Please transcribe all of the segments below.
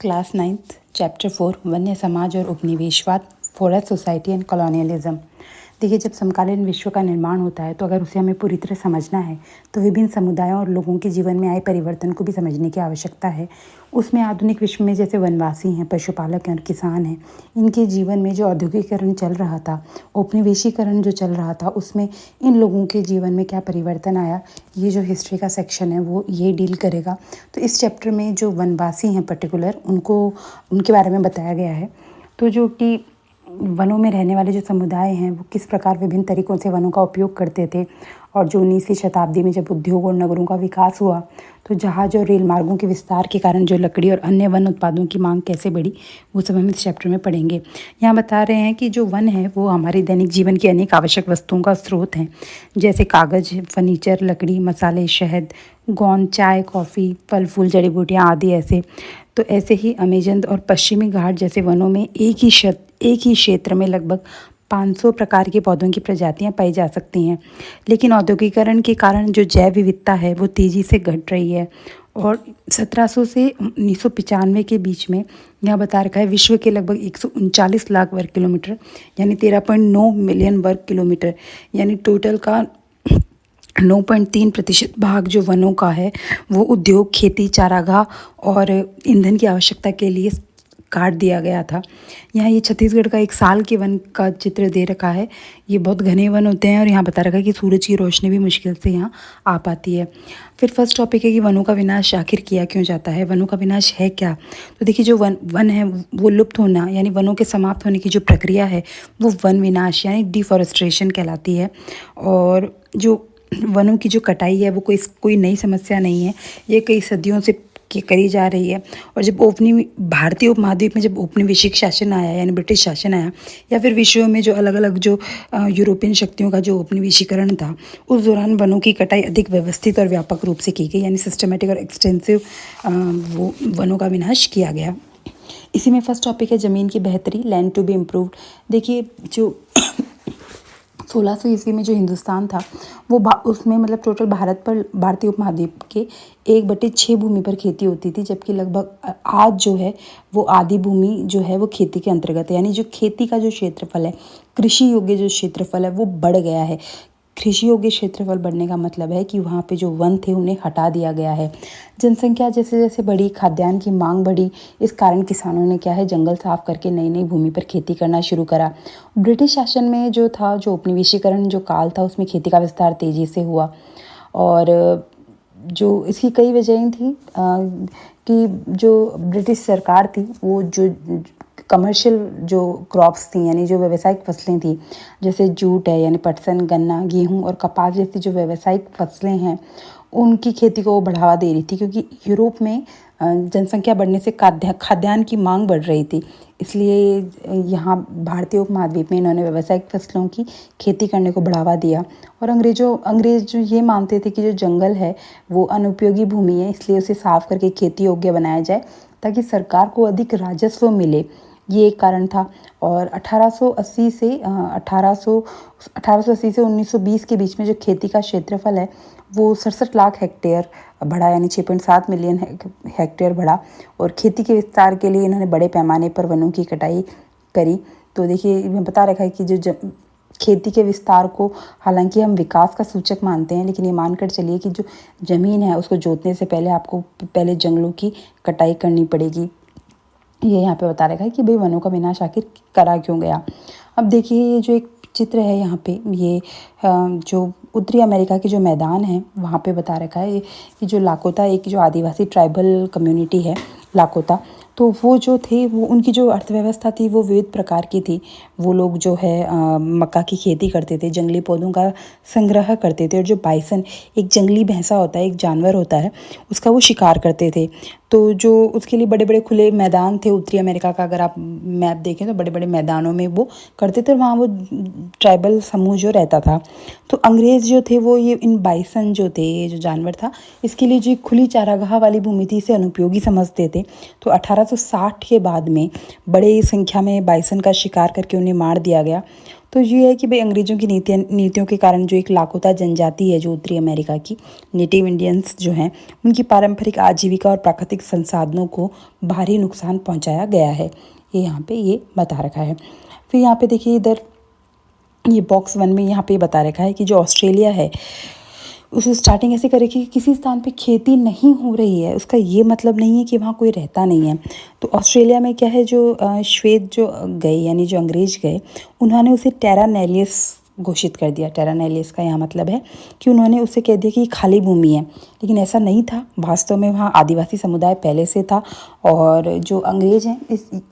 Class 9th chapter 4 वन्य समाज और उपनिवेशवाद फॉरेस्ट सोसाइटी एंड कॉलोनियलिज्म। देखिए, जब समकालीन विश्व का निर्माण होता है तो अगर उसे हमें पूरी तरह समझना है तो विभिन्न समुदायों और लोगों के जीवन में आए परिवर्तन को भी समझने की आवश्यकता है। उसमें आधुनिक विश्व में जैसे वनवासी हैं, पशुपालक हैं और किसान हैं, इनके जीवन में जो औद्योगिकीकरण चल रहा था, औपनिवेशीकरण जो चल रहा था, उसमें इन लोगों के जीवन में क्या परिवर्तन आया, ये जो हिस्ट्री का सेक्शन है वो ये डील करेगा। तो इस चैप्टर में जो वनवासी हैं पर्टिकुलर, उनके बारे में बताया गया है। तो जो कि वनों में रहने वाले जो समुदाय हैं वो किस प्रकार विभिन्न तरीक़ों से वनों का उपयोग करते थे, और जो 19वीं शताब्दी में जब उद्योग और नगरों का विकास हुआ तो जहाज़ और रेल मार्गों के विस्तार के कारण जो लकड़ी और अन्य वन उत्पादों की मांग कैसे बढ़ी, वो सब हम इस चैप्टर में पढ़ेंगे। यहाँ बता रहे हैं कि जो वन है वो हमारे दैनिक जीवन की अनेक आवश्यक वस्तुओं का स्रोत हैं, जैसे कागज़, फर्नीचर, लकड़ी, मसाले, शहद, गोंद, चाय, कॉफ़ी, फल फूल, जड़ी बूटियाँ आदि। ऐसे ही अमेजन और पश्चिमी घाट जैसे वनों में एक ही क्षेत्र में लगभग 500 प्रकार के पौधों की प्रजातियां पाई जा सकती हैं। लेकिन औद्योगिकरण के कारण जो जैव विविधता है वो तेज़ी से घट रही है, और 1700 से 1995 के बीच में यहाँ बता रखा है विश्व के लगभग 139 लाख वर्ग किलोमीटर यानी 13.9 मिलियन वर्ग किलोमीटर यानी टोटल का 9.3% भाग जो वनों का है वो उद्योग, खेती, चारागाह और ईंधन की आवश्यकता के लिए काट दिया गया था। यहाँ ये छत्तीसगढ़ का एक साल के वन का चित्र दे रखा है। ये बहुत घने वन होते हैं और यहाँ बता रखा है कि सूरज की रोशनी भी मुश्किल से यहाँ आ पाती है। फिर फर्स्ट टॉपिक है कि वनों का विनाश आखिर किया क्यों जाता है, वनों का विनाश है क्या। तो देखिए, जो वन है वो लुप्त होना यानी वनों के समाप्त होने की जो प्रक्रिया है वो वन विनाश यानी डिफॉरेस्ट्रेशन कहलाती है। और जो वनों की जो कटाई है वो कोई नई समस्या नहीं है, ये कई सदियों से करी जा रही है। और जब भारतीय उपमहाद्वीप में जब औपनिवेशिक शासन आया यानी ब्रिटिश शासन आया, या फिर विश्व में जो अलग अलग जो यूरोपियन शक्तियों का जो औपनिवेशीकरण था, उस दौरान वनों की कटाई अधिक व्यवस्थित और व्यापक रूप से की गई, यानी सिस्टमेटिक और एक्सटेंसिव वो वनों का विनाश किया गया। इसी में फर्स्ट टॉपिक है ज़मीन की बेहतरी, लैंड टू बी इम्प्रूव्ड। देखिए, जो 1600 ईस्वी में जो हिंदुस्तान था वो उसमें मतलब टोटल भारतीय उपमहाद्वीप के 1/6 भूमि पर खेती होती थी, जबकि लगभग आज जो है वो आधी भूमि जो है वो खेती के अंतर्गत है। यानी जो खेती का जो क्षेत्रफल है, कृषि योग्य जो क्षेत्रफल है वो बढ़ गया है। कृषि योग्य क्षेत्रफल बढ़ने का मतलब है कि वहाँ पे जो वन थे उन्हें हटा दिया गया है। जनसंख्या जैसे जैसे बढ़ी, खाद्यान्न की मांग बढ़ी, इस कारण किसानों ने क्या है जंगल साफ करके नई नई भूमि पर खेती करना शुरू करा। ब्रिटिश शासन में जो था, जो औपनिवेशीकरण जो काल था, उसमें खेती का विस्तार तेज़ी से हुआ, और जो इसकी कई वजहें थी कि जो ब्रिटिश सरकार थी वो जो कमर्शियल जो क्रॉप्स थी यानी जो व्यावसायिक फसलें थी, जैसे जूट है यानी पटसन, गन्ना, गेहूं और कपास जैसी जो व्यावसायिक फसलें हैं, उनकी खेती को बढ़ावा दे रही थी, क्योंकि यूरोप में जनसंख्या बढ़ने से खाद्यान्न की मांग बढ़ रही थी। इसलिए यहाँ भारतीय उपमहाद्वीप में इन्होंने व्यावसायिक फसलों की खेती करने को बढ़ावा दिया। और अंग्रेज जो ये मानते थे कि जो जंगल है वो अनुपयोगी भूमि है, इसलिए उसे साफ करके खेती योग्य बनाया जाए ताकि सरकार को अधिक राजस्व मिले, ये एक कारण था। और 1880 से 1920 के बीच में जो खेती का क्षेत्रफल है वो 67 लाख हेक्टेयर बढ़ा, यानी 6.7 मिलियन हेक्टेयर बढ़ा। और खेती के विस्तार के लिए इन्होंने बड़े पैमाने पर वनों की कटाई करी। तो देखिए, इसमें बता रखा है कि जो खेती के विस्तार को हालांकि हम विकास का सूचक मानते हैं, लेकिन ये मानकर चलिए कि जो ज़मीन है उसको जोतने से पहले आपको पहले जंगलों की कटाई करनी पड़ेगी। ये यहाँ पे बता रखा है कि भाई वनों का विनाश आखिर करा क्यों गया। अब देखिए, ये जो एक चित्र है यहाँ पे, ये जो उत्तरी अमेरिका के जो मैदान है वहाँ पे बता रखा है कि जो लाकोता, एक जो आदिवासी ट्राइबल कम्युनिटी है लाकोता, तो वो जो थे वो उनकी जो अर्थव्यवस्था थी वो विविध प्रकार की थी। वो लोग जो है मक्का की खेती करते थे, जंगली पौधों का संग्रह करते थे, और जो बाइसन एक जंगली भैंसा होता है, एक जानवर होता है, उसका वो शिकार करते थे। तो जो उसके लिए बड़े बड़े खुले मैदान थे उत्तरी अमेरिका का, अगर आप मैप देखें तो बड़े बड़े मैदानों में वो करते थे, और वहाँ वो ट्राइबल समूह जो रहता था। तो अंग्रेज़ जो थे वो ये इन बाइसन जो थे, ये जो जानवर था, इसके लिए जो खुली चारागाह वाली भूमि थी इसे अनुपयोगी समझते थे। तो 1860 के बाद में बड़े संख्या में बाइसन का शिकार करके उन्हें मार दिया गया। तो ये है कि भाई अंग्रेज़ों की नीतियों के कारण जो एक लाखोता जनजाति है जो उत्तरी अमेरिका की नेटिव इंडियंस जो हैं, उनकी पारंपरिक आजीविका और प्राकृतिक संसाधनों को भारी नुकसान पहुंचाया गया है। ये यहाँ पे ये बता रखा है। फिर यहाँ पे देखिए इधर ये बॉक्स 1 में यहाँ पे बता रखा है कि जो ऑस्ट्रेलिया है उसे स्टार्टिंग ऐसे करे कि किसी स्थान पे खेती नहीं हो रही है, उसका ये मतलब नहीं है कि वहाँ कोई रहता नहीं है। तो ऑस्ट्रेलिया में क्या है, जो श्वेत जो गए यानी जो अंग्रेज गए, उन्होंने उसे टेरा नैलियस घोषित कर दिया। टेरा नैलियस का यहाँ मतलब है कि उन्होंने उससे कह दिया कि खाली भूमि है, लेकिन ऐसा नहीं था। वास्तव में वहाँ आदिवासी समुदाय पहले से था और जो अंग्रेज हैं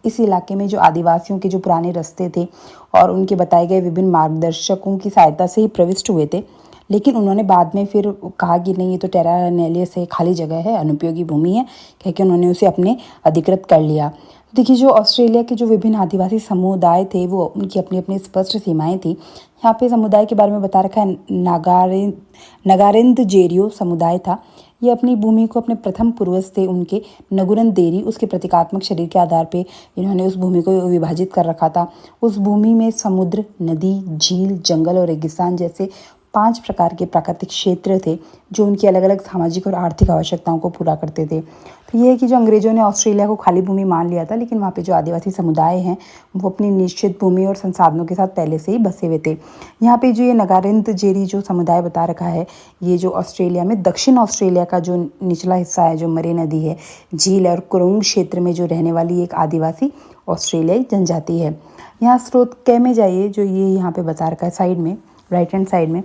इस इलाके में जो आदिवासियों के जो पुराने रास्ते थे और उनके बताए गए विभिन्न मार्गदर्शकों की सहायता से ही प्रविष्ट हुए थे। लेकिन उन्होंने बाद में फिर कहा कि नहीं, ये तो टेरा नैलियस है, खाली जगह है, अनुपयोगी भूमि है, कह के उन्होंने उसे अपने अधिकृत कर लिया। देखिए जो ऑस्ट्रेलिया के जो विभिन्न आदिवासी समुदाय थे वो उनकी अपनी अपनी स्पष्ट सीमाएं थी। यहाँ पे समुदाय के बारे में बता रखा है, नगारेंद जेरियो समुदाय था। ये अपनी भूमि को अपने प्रथम पूर्वज थे उनके नगुरन देरी, उसके प्रतीकात्मक शरीर के आधार पे इन्होंने उस भूमि को विभाजित कर रखा था। उस भूमि में समुद्र, नदी, झील, जंगल और रेगिस्तान जैसे 5 प्रकार के प्राकृतिक क्षेत्र थे जो उनकी अलग अलग सामाजिक और आर्थिक आवश्यकताओं को पूरा करते थे। तो ये है कि जो अंग्रेज़ों ने ऑस्ट्रेलिया को खाली भूमि मान लिया था, लेकिन वहाँ पे जो आदिवासी समुदाय हैं वो अपनी निश्चित भूमि और संसाधनों के साथ पहले से ही बसे हुए थे। यहाँ पे जो ये नगारेंद जेरी जो समुदाय बता रखा है, ये जो ऑस्ट्रेलिया में दक्षिण ऑस्ट्रेलिया का जो निचला हिस्सा है, जो मरे नदी है, झील है और कुरुंग क्षेत्र में जो रहने वाली एक आदिवासी ऑस्ट्रेलियाई जनजाति है। यहाँ स्रोत क में जाइए, जो ये यहाँ पे बता रखा है साइड में, राइट हैंड साइड में,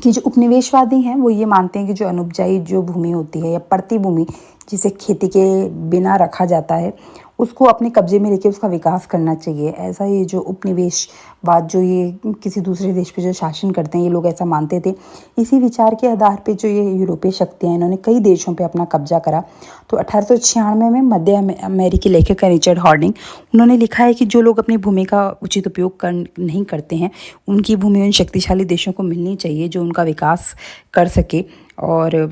कि जो उपनिवेशवादी हैं वो ये मानते हैं कि जो अनुपजाई जो भूमि होती है या पड़ती भूमि जिसे खेती के बिना रखा जाता है, उसको अपने कब्जे में लेके उसका विकास करना चाहिए। ऐसा ये जो उपनिवेशवाद जो ये किसी दूसरे देश पे जो शासन करते हैं, ये लोग ऐसा मानते थे। इसी विचार के आधार पे जो ये यूरोपीय शक्तियाँ, इन्होंने कई देशों पे अपना कब्जा करा। तो 1896 में मध्य अमेरिकी लेखक रिचर्ड हॉर्डिंग, उन्होंने लिखा है कि जो लोग अपनी भूमि का उचित उपयोग नहीं करते हैं, उनकी भूमि उन शक्तिशाली देशों को मिलनी चाहिए जो उनका विकास कर सके। और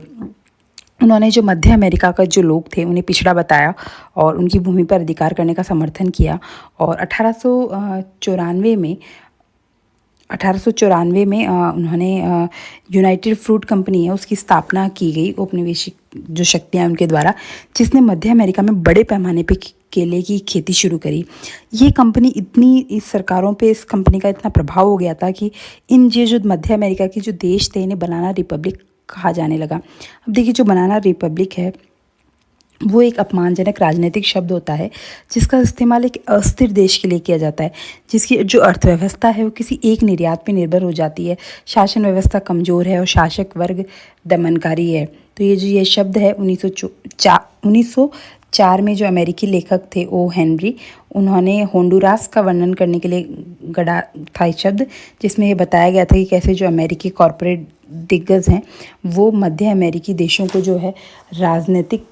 उन्होंने जो मध्य अमेरिका का जो लोग थे उन्हें पिछड़ा बताया और उनकी भूमि पर अधिकार करने का समर्थन किया। और 1894 में उन्होंने यूनाइटेड फ्रूट कंपनी है उसकी स्थापना की गई औपनिवेशिक जो शक्तियाँ उनके द्वारा, जिसने मध्य अमेरिका में बड़े पैमाने पे केले की खेती शुरू करी। ये कंपनी इतनी इस सरकारों पे इस कंपनी का इतना प्रभाव हो गया था कि ये जो मध्य अमेरिका के जो देश थे, इन्हें बनाना रिपब्लिक कहा जाने लगा। अब देखिए जो बनाना रिपब्लिक है वो एक अपमानजनक राजनीतिक शब्द होता है जिसका इस्तेमाल एक अस्थिर देश के लिए किया जाता है, जिसकी जो अर्थव्यवस्था है वो किसी एक निर्यात पर निर्भर हो जाती है, शासन व्यवस्था कमज़ोर है और शासक वर्ग दमनकारी है। तो ये शब्द है 1904 में जो अमेरिकी लेखक थे ओ हेनरी, उन्होंने होंडुरास का वर्णन करने के लिए गढ़ा था शब्द, जिसमें ये बताया गया था कि कैसे जो अमेरिकी कॉरपोरेट दिग्गज हैं वो मध्य अमेरिकी देशों को जो है राजनीतिक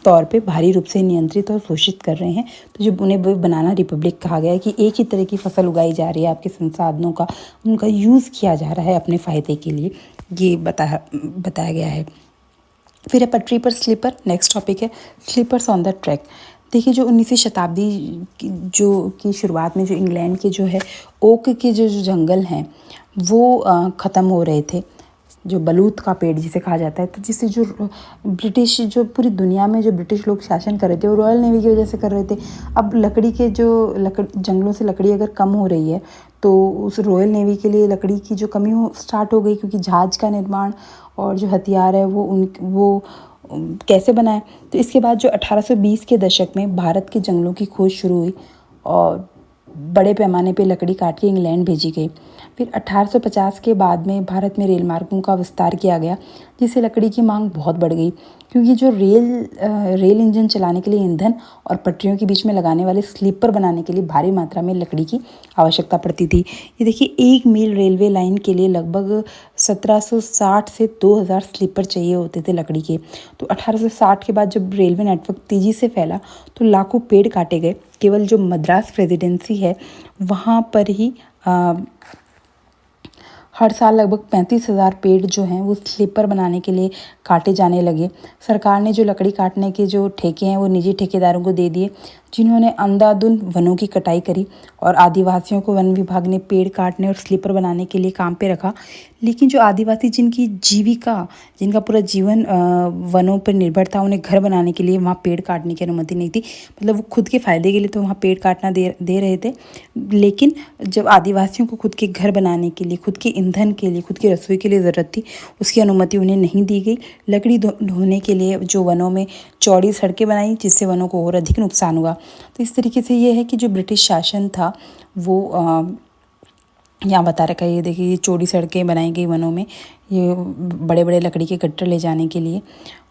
तौर पे भारी रूप से नियंत्रित और शोषित कर रहे हैं। तो जो उन्हें बनाना रिपब्लिक कहा गया है कि एक ही तरह की फसल उगाई जा रही है, आपके संसाधनों का उनका यूज़ किया जा रहा है अपने फ़ायदे के लिए, ये बताया गया है। फिर है पटरी पर स्लीपर, नेक्स्ट टॉपिक है स्लीपर्स ऑन द ट्रैक। देखिए जो 19वीं शताब्दी की शुरुआत में जो इंग्लैंड के जो है ओक के जो जंगल हैं वो ख़त्म हो रहे थे, जो बलूत का पेड़ जिसे कहा जाता है। तो जिससे जो ब्रिटिश जो पूरी दुनिया में जो ब्रिटिश लोग शासन कर रहे थे वो रॉयल नेवी की वजह से कर रहे थे। अब लकड़ी के जो जंगलों से लकड़ी अगर कम हो रही है तो उस रॉयल नेवी के लिए लकड़ी की जो कमी हो स्टार्ट हो गई, क्योंकि जहाज़ का निर्माण और जो हथियार है वो कैसे बनाए। तो इसके बाद जो 1820 के दशक में भारत के जंगलों की खोज शुरू हुई और बड़े पैमाने पे लकड़ी काट के इंग्लैंड भेजी गई। फिर 1850 के बाद में भारत में रेल मार्गों का विस्तार किया गया, जिससे लकड़ी की मांग बहुत बढ़ गई, क्योंकि जो रेल इंजन चलाने के लिए ईंधन और पटरियों के बीच में लगाने वाले स्लीपर बनाने के लिए भारी मात्रा में लकड़ी की आवश्यकता पड़ती थी। ये देखिए 1 मील रेलवे लाइन के लिए लगभग 1760 से 2000 स्लीपर चाहिए होते थे लकड़ी के। तो 1860 के बाद जब रेलवे नेटवर्क तेज़ी से फैला तो लाखों पेड़ काटे गए। केवल जो मद्रास प्रेसिडेंसी है वहाँ पर ही हर साल लगभग 35,000 पेड़ जो हैं वो स्लीपर बनाने के लिए काटे जाने लगे। सरकार ने जो लकड़ी काटने के जो ठेके हैं वो निजी ठेकेदारों को दे दिए, जिन्होंने अंधाधुंध वनों की कटाई करी और आदिवासियों को वन विभाग ने पेड़ काटने और स्लीपर बनाने के लिए काम पे रखा। लेकिन जो आदिवासी जिनकी जीविका, जिनका पूरा जीवन वनों पर निर्भर था, उन्हें घर बनाने के लिए वहाँ पेड़ काटने की अनुमति नहीं थी। मतलब वो खुद के फ़ायदे के लिए तो वहाँ पेड़ काटना दे रहे थे, लेकिन जब आदिवासियों को खुद के घर बनाने के लिए, खुद के ईंधन के लिए, खुद की रसोई के लिए ज़रूरत थी, उसकी अनुमति उन्हें नहीं दी गई। लकड़ी ढोने के लिए जो वनों में चौड़ी सड़कें बनाई, जिससे वनों को और अधिक नुकसान हुआ। तो इस तरीके से ये है कि जो ब्रिटिश शासन था वो यहाँ बता रखा है। ये देखिए, ये चौड़ी सड़कें बनाई गई वनों में, ये बड़े बड़े लकड़ी के गट्टर ले जाने के लिए।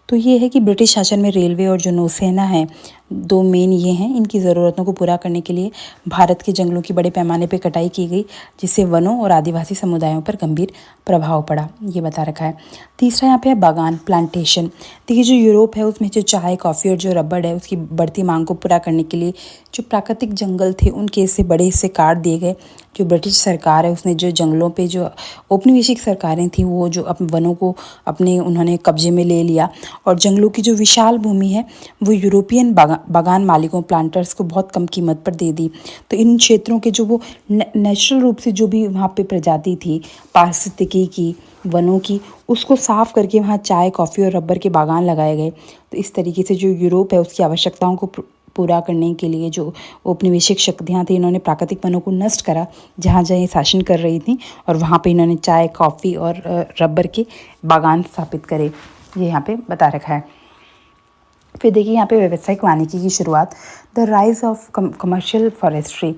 तो ये है कि ब्रिटिश शासन में रेलवे और जो नौसेना है, दो मेन ये हैं, इनकी ज़रूरतों को पूरा करने के लिए भारत के जंगलों की बड़े पैमाने पे कटाई की गई, जिससे वनों और आदिवासी समुदायों पर गंभीर प्रभाव पड़ा, ये बता रखा है। तीसरा यहाँ पे है बागान, प्लांटेशन। देखिए, जो यूरोप है उसमें जो चाय, कॉफ़ी और जो रबड़ है, उसकी बढ़ती मांग को पूरा करने के लिए जो प्राकृतिक जंगल थे उनके हिस्से, बड़े हिस्से काट दिए गए। जो ब्रिटिश सरकार है उसने जो जंगलों पे, जो औपनिवेशिक सरकारें थी, वो जो वनों को अपने उन्होंने कब्जे में ले लिया, और जंगलों की जो विशाल भूमि है वो यूरोपियन बागान मालिकों, प्लांटर्स को बहुत कम कीमत पर दे दी। तो इन क्षेत्रों के जो वो नेचुरल रूप से जो भी वहाँ पे प्रजाति थी पारिस्थितिकी की, वनों की, उसको साफ करके वहाँ चाय, कॉफ़ी और रबर के बागान लगाए गए। तो इस तरीके से जो यूरोप है उसकी आवश्यकताओं को पूरा करने के लिए जो औपनिवेशिक शक्तियाँ थी, इन्होंने प्राकृतिक वनों को नष्ट करा जहाँ जहाँ ये शासन कर रही थी, और वहाँ पे इन्होंने चाय, कॉफ़ी और रबर के बागान स्थापित करे, ये यहाँ पे बता रखा है। फिर देखिए यहाँ पे व्यावसायिक वानिकी की शुरुआत, the rise of commercial forestry.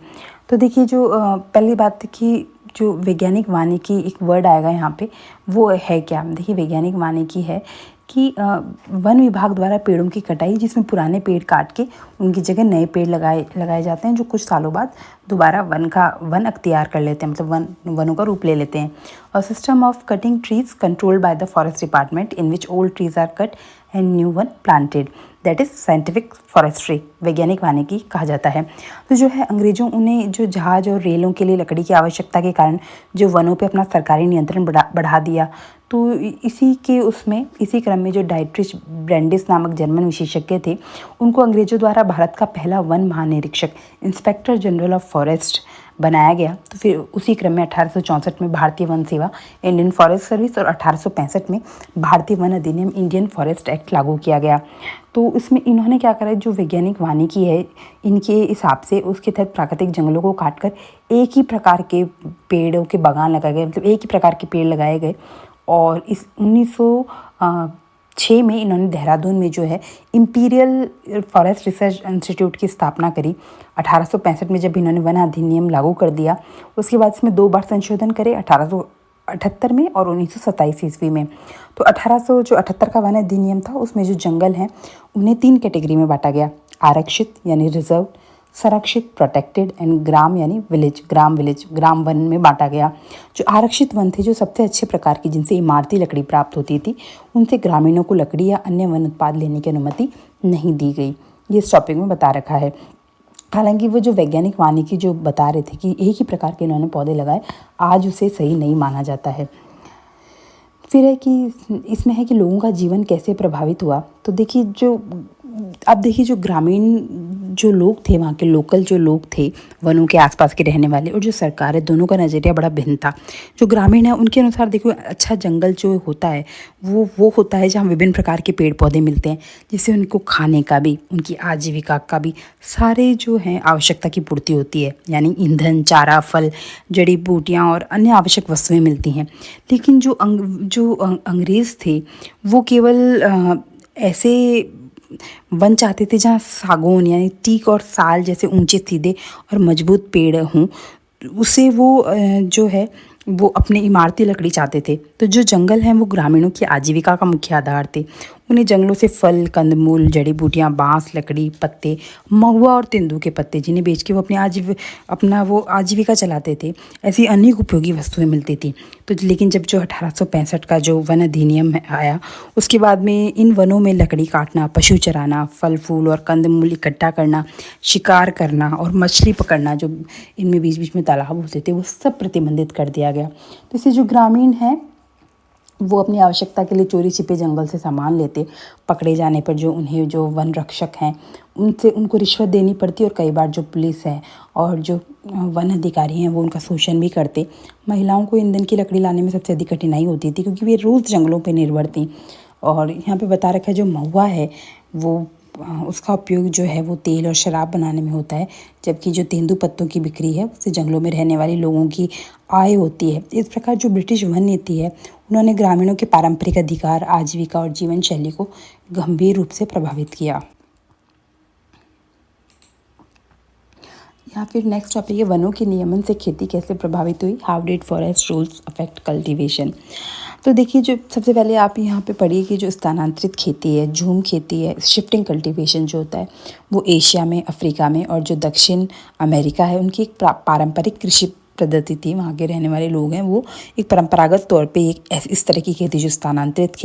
तो देखिए, जो पहली बात कि जो वैज्ञानिक वानिकी एक वर्ड आएगा यहाँ पे, वो है क्या? देखिए, वैज्ञानिक वानिकी है कि वन विभाग द्वारा पेड़ों की कटाई, जिसमें पुराने पेड़ काट के उनकी जगह नए पेड़ लगाए जाते हैं, जो कुछ सालों बाद दोबारा वन अख्तियार कर लेते हैं, मतलब वनों का रूप ले लेते हैं। A system of cutting trees controlled by the forest department in which old trees are cut and new one planted, that is scientific forestry, वैज्ञानिक वानिकी कहा जाता है। तो जो है, अंग्रेजों उन्हें जो जहाज़ और रेलों के लिए लकड़ी की आवश्यकता के कारण जो वनों पे अपना सरकारी नियंत्रण बढ़ा दिया। तो इसी क्रम में जो डाइट्रिच ब्रैंडिस नामक जर्मन विशेषज्ञ थे, उनको अंग्रेजों द्वारा भारत का पहला वन महानिरीक्षक, इंस्पेक्टर जनरल ऑफ फॉरेस्ट बनाया गया। तो फिर उसी क्रम में 1864 में भारतीय वन सेवा, इंडियन फॉरेस्ट सर्विस, और 1865 में भारतीय वन अधिनियम, इंडियन फॉरेस्ट एक्ट लागू किया गया। तो इसमें इन्होंने क्या करा, जो वैज्ञानिक वानिकी है इनके हिसाब से, उसके तहत प्राकृतिक जंगलों को काटकर एक ही प्रकार के पेड़ों के बागान लगाए गए, मतलब एक ही प्रकार के पेड़ लगाए गए। और इस 1906 में इन्होंने देहरादून में जो है इंपीरियल फॉरेस्ट रिसर्च इंस्टीट्यूट की स्थापना करी। 1865 में जब इन्होंने वन अधिनियम लागू कर दिया, उसके बाद इसमें 2 बार संशोधन करे, 1878 में और 1927 ईस्वी में। तो 1878 का वन अधिनियम था, उसमें जो जंगल हैं उन्हें 3 कैटेगरी में बांटा गया, आरक्षित यानी रिजर्व, संरक्षित प्रोटेक्टेड, एंड ग्राम यानी विलेज, ग्राम वन में बांटा गया। जो आरक्षित वन थे, जो सबसे अच्छे प्रकार की, जिनसे इमारती लकड़ी प्राप्त होती थी, उनसे ग्रामीणों को लकड़ी या अन्य वन उत्पाद लेने की अनुमति नहीं दी गई। ये इस टॉपिक में बता रखा है। हालांकि वो जो वैज्ञानिक वानिकी जो बता रहे थे कि एक ही प्रकार के इन्होंने पौधे लगाए, आज उसे सही नहीं माना जाता है। फिर है कि इसमें है कि लोगों का जीवन कैसे प्रभावित हुआ। तो देखिए, जो ग्रामीण जो लोग थे, वहाँ के लोकल जो लोग थे, वनों के आसपास के रहने वाले, और जो सरकार है, दोनों का नज़रिया बड़ा भिन्न था। जो ग्रामीण है उनके अनुसार देखो, अच्छा जंगल जो होता है वो होता है जहाँ विभिन्न प्रकार के पेड़ पौधे मिलते हैं, जिससे उनको खाने का भी, उनकी आजीविका का भी, सारे जो हैं आवश्यकता की पूर्ति होती है, यानी ईंधन, चारा, फल, जड़ी बूटियाँ और अन्य आवश्यक वस्तुएँ मिलती हैं। लेकिन जो अंग्रेज़ थे वो केवल ऐसे वन चाहते थे जहाँ सागौन यानी टीक और साल जैसे ऊंचे, सीधे और मजबूत पेड़ हों। उसे जो है वो अपने इमारती लकड़ी चाहते थे। तो जो जंगल हैं वो ग्रामीणों की आजीविका का मुख्य आधार थे। उन्हें जंगलों से फल, कंदमूल, जड़ी बूटियाँ, बाँस, लकड़ी, पत्ते, महुआ और तेंदुए के पत्ते, जिन्हें बेच के वो अपना वो आजीविका चलाते थे, ऐसी अनेक उपयोगी वस्तुएं मिलती थी। तो लेकिन जब जो 1865 का जो वन अधिनियम आया, उसके बाद में इन वनों में लकड़ी काटना, पशु चराना, फल फूल और कंदमूल इकट्ठा करना, शिकार करना और मछली पकड़ना, जो इनमें बीच बीच में तालाब होते थे, वो सब प्रतिबंधित कर दिया गया। तो इससे जो ग्रामीण हैं वो अपनी आवश्यकता के लिए चोरी छिपे जंगल से सामान लेते, पकड़े जाने पर उन्हें जो वन रक्षक हैं उनसे उनको रिश्वत देनी पड़ती, और कई बार जो पुलिस है और जो वन अधिकारी हैं वो उनका शोषण भी करते। महिलाओं को ईंधन की लकड़ी लाने में सबसे अधिक कठिनाई होती थी, क्योंकि वे रोज़ जंगलों पर निर्भर थीं। और यहाँ पे बता रखा है जो महुआ है वो उसका उपयोग जो है वो तेल और शराब बनाने में होता है, जबकि जो तेंदू पत्तों की बिक्री है उससे जंगलों में रहने वाले लोगों की आय होती है। इस प्रकार जो ब्रिटिश वन नीति है उन्होंने ग्रामीणों के पारंपरिक अधिकार, आजीविका और जीवन शैली को गंभीर रूप से प्रभावित किया। यहाँ फिर नेक्स्ट टॉपिक है वनों के नियमन से खेती कैसे प्रभावित हुई, how did forest rules affect cultivation. तो देखिए, जो सबसे पहले आप यहाँ पे पढ़िए कि जो स्थानांतरित खेती है, झूम खेती है, शिफ्टिंग कल्टीवेशन जो होता है वो एशिया में, अफ्रीका में और जो दक्षिण अमेरिका है उनकी एक पारंपरिक कृषि पद्धति थी। वहाँ के रहने वाले लोग हैं वो एक परंपरागत तौर पे इस तरह की खेती, जो स्थानांतरित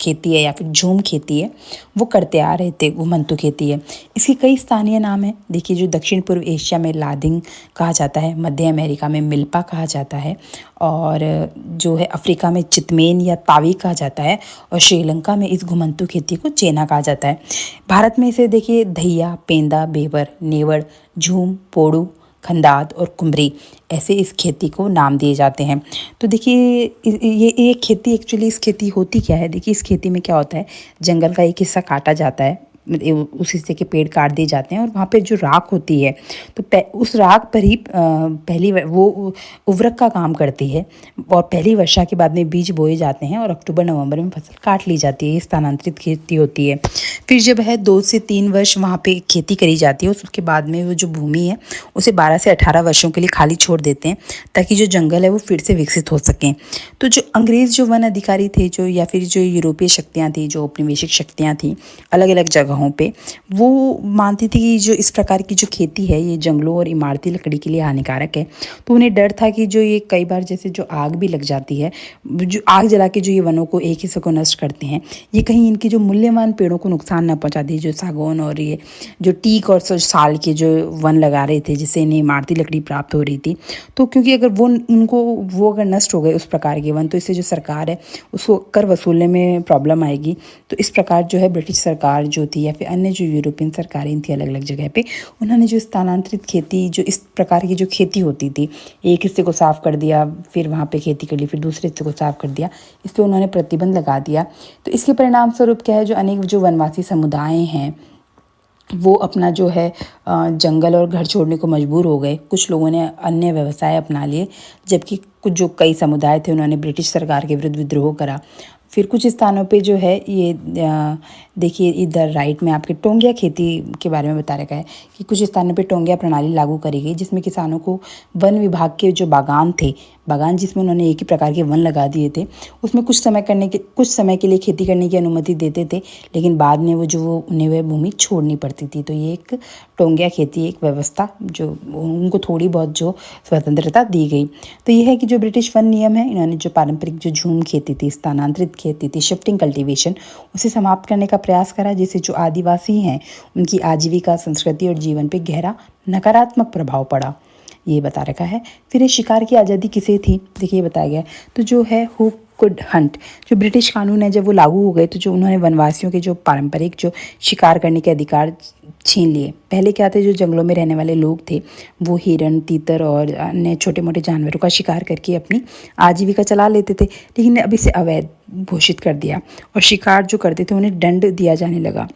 खेती है या फिर झूम खेती है, वो करते आ रहे थे। घुमंतु खेती है। इसके कई स्थानीय नाम हैं। देखिए, जो दक्षिण पूर्व एशिया में लादिंग कहा जाता है, मध्य अमेरिका में मिल्पा कहा जाता है, और जो है अफ्रीका में चितमेन या तावी कहा जाता है, और श्रीलंका में इस घुमंतु खेती को चेना कहा जाता है। भारत में इसे देखिए धैया, पेंदा, बेवर, नेवड़, झूम, पोड़ू, खंदात और कुमरी, ऐसे इस खेती को नाम दिए जाते हैं। तो देखिए, ये खेती एक्चुअली इस खेती होती क्या है। देखिए, इस खेती में क्या होता है, जंगल का एक हिस्सा काटा जाता है, उस हिस्से के पेड़ काट दिए जाते हैं, और वहाँ पे जो राख होती है तो उस राख पर ही वो उर्वरक का काम करती है, और पहली वर्षा के बाद में बीज बोए जाते हैं और अक्टूबर नवंबर में फसल काट ली जाती है। ये स्थानांतरित खेती होती है। फिर जब है 2 से 3 वर्ष वहाँ पे खेती करी जाती है, उसके बाद में वो जो भूमि है उसे 12 से 18 वर्षों के लिए खाली छोड़ देते हैं, ताकि जो जंगल है वो फिर से विकसित हो सकें। तो जो अंग्रेज़ जो वन अधिकारी थे, जो या फिर जो यूरोपीय शक्तियाँ थी, जो औपनिवेशिक शक्तियाँ थी अलग अलग जगहों पे, वो मानती थी कि जो इस प्रकार की जो खेती है ये जंगलों और इमारती लकड़ी के लिए हानिकारक है। तो उन्हें डर था कि जो ये कई बार जैसे जो आग भी लग जाती है, जो आग जला के जो ये वनों को एक हिस्से को नष्ट करते हैं, ये कहीं इनकी जो मूल्यवान पेड़ों को नुकसान न पहुंचा दे। जो सागौन और ये जो टीक और साल के जो वन लगा रहे थे, जिससे इन्हें इमारती लकड़ी प्राप्त हो रही थी, तो क्योंकि अगर वो अगर नष्ट हो गए उस प्रकार के वन, तो इससे जो सरकार है उसको कर वसूलने में प्रॉब्लम आएगी। तो इस प्रकार जो है ब्रिटिश सरकार जो थी या फिर अन्य जो यूरोपियन सरकारें थी अलग अलग जगह पे, उन्होंने जो स्थानांतरित खेती, जो इस प्रकार की जो खेती होती थी, एक हिस्से को साफ कर दिया, फिर वहाँ पे खेती कर ली, फिर दूसरे हिस्से को साफ कर दिया, इस पर उन्होंने प्रतिबंध लगा दिया। तो इसके परिणाम स्वरूप क्या है, जो अनेक जो वनवासी समुदाय हैं वो अपना जो है जंगल और घर छोड़ने को मजबूर हो गए। कुछ लोगों ने अन्य व्यवसाय अपना लिए, जबकि कुछ जो कई समुदाय थे उन्होंने ब्रिटिश सरकार के विरुद्ध विद्रोह करा। फिर कुछ स्थानों पे जो है ये देखिए इधर राइट में आपके टोंगिया खेती के बारे में बता रखा है कि कुछ स्थानों पे टोंगिया प्रणाली लागू करी गई, जिसमें किसानों को वन विभाग के जो बागान जिसमें उन्होंने एक ही प्रकार के वन लगा दिए थे, उसमें कुछ समय के लिए खेती करने की अनुमति देते थे, लेकिन बाद में उन्हें वह भूमि छोड़नी पड़ती थी। तो ये एक टोंगिया खेती, एक व्यवस्था जो उनको थोड़ी बहुत जो स्वतंत्रता दी गई। तो ये है कि जो ब्रिटिश वन नियम है, इन्होंने जो पारंपरिक जो झूम खेती थी, स्थानांतरित खेती थी, शिफ्टिंग कल्टीवेशन, उसे समाप्त करने का प्रयास करा, जिससे जो आदिवासी हैं उनकी आजीविका, संस्कृति और जीवन पे गहरा नकारात्मक प्रभाव पड़ा। ये बता रखा है। फिर ये शिकार की आज़ादी किसे थी, देखिए बताया गया। तो जो है हु कुड हंट, जो ब्रिटिश कानून है जब वो लागू हो गए, तो जो उन्होंने वनवासियों के जो पारंपरिक जो शिकार करने के अधिकार छीन लिए। पहले क्या थे, जो जंगलों में रहने वाले लोग थे वो हिरन, तीतर और अन्य छोटे मोटे जानवरों का शिकार करके अपनी आजीविका चला लेते थे, लेकिन अब इसे अवैध घोषित कर दिया और शिकार जो करते थे उन्हें दंड दिया जाने लगा।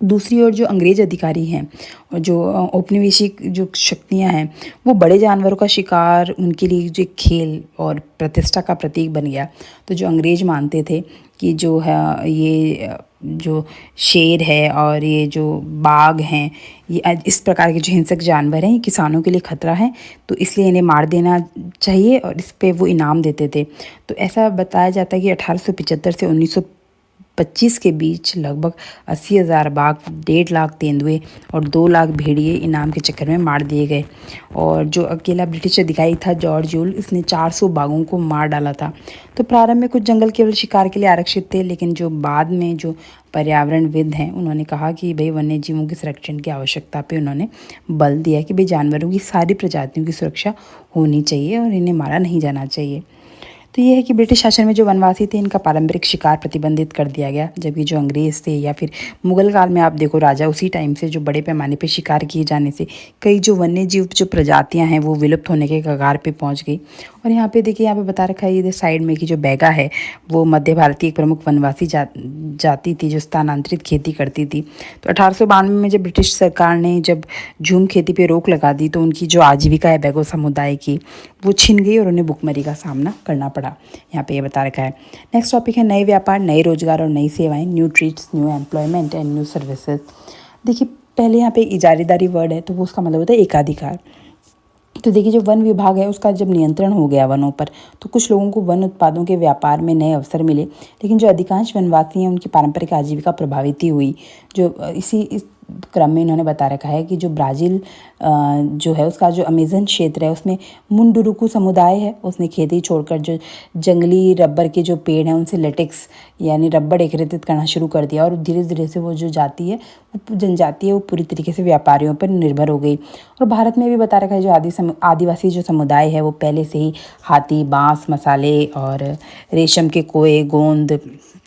दूसरी ओर जो अंग्रेज अधिकारी हैं और जो औपनिवेशिक जो शक्तियां हैं, वो बड़े जानवरों का शिकार उनके लिए जो एक खेल और प्रतिष्ठा का प्रतीक बन गया। तो जो अंग्रेज मानते थे कि जो है ये जो शेर है और ये जो बाघ हैं, ये इस प्रकार के जो हिंसक जानवर हैं, ये किसानों के लिए खतरा है, तो इसलिए इन्हें मार देना चाहिए, और इस पे वो इनाम देते थे। तो ऐसा बताया जाता है कि 1875 से 2025 के बीच लगभग 80,000 बाघ, 1.5 लाख तेंदुए और 2 लाख भेड़िए इनाम के चक्कर में मार दिए गए। और जो अकेला ब्रिटिश अधिकारी था जॉर्ज यूल, इसने 400 बाघों को मार डाला था। तो प्रारंभ में कुछ जंगल केवल शिकार के लिए आरक्षित थे, लेकिन जो बाद में जो पर्यावरणविद हैं उन्होंने कहा कि भाई वन्य जीवों के संरक्षण की आवश्यकता पे उन्होंने बल दिया कि भाई जानवरों की सारी प्रजातियों की सुरक्षा होनी चाहिए और इन्हें मारा नहीं जाना चाहिए। तो ये है कि ब्रिटिश शासन में जो वनवासी थे इनका पारंपरिक शिकार प्रतिबंधित कर दिया गया, जबकि जो अंग्रेज़ थे या फिर मुगल काल में आप देखो राजा उसी टाइम से जो बड़े पैमाने पे शिकार किए जाने से कई जो वन्य जीव जो प्रजातियां हैं वो विलुप्त होने के कगार पे पहुंच गई। और यहाँ पे देखिए, यहाँ पे बता रखा है इधर साइड में कि जो बैगा है वो मध्य भारत की एक प्रमुख वनवासी जाति थी जो स्थानांतरित खेती करती थी। तो 1892 में जब ब्रिटिश सरकार ने जब झूम खेती पे रोक लगा दी तो उनकी जो आजीविका है बैगो समुदाय की वो छिन गई और उन्हें भुखमरी का सामना करना पड़ा। यहाँ पे ये बता रखा है। नेक्स्ट टॉपिक है नए व्यापार, नए रोजगार और नई सेवाएं, new treats, new employment and new services. देखिए पहले यहाँ पे इजारीदारी वर्ड है तो वो उसका मतलब होता है एकाधिकार। तो देखिए जो वन विभाग है उसका जब नियंत्रण हो गया वनों पर तो कुछ लोगों को वन उत्पादों के व्यापार में नए अवसर मिले, लेकिन जो अधिकांश वनवासी हैं उनकी पारंपरिक आजीविका प्रभावित ही हुई। जो इस क्रम में इन्होंने बता रखा है कि जो ब्राज़ील जो है उसका जो अमेज़न क्षेत्र है उसमें मुंडुरुकू समुदाय है, उसने खेती छोड़कर जो जंगली रबर के जो पेड़ हैं उनसे लेटेक्स यानी रबड़ एकत्रित करना शुरू कर दिया और धीरे धीरे से वो जो जाति है वो जनजाति है वो पूरी तरीके से व्यापारियों पर निर्भर हो गई। और भारत में भी बता रखा है जो आदिवासी जो समुदाय है वो पहले से ही हाथी, बांस, मसाले और रेशम के कोए, गोंद,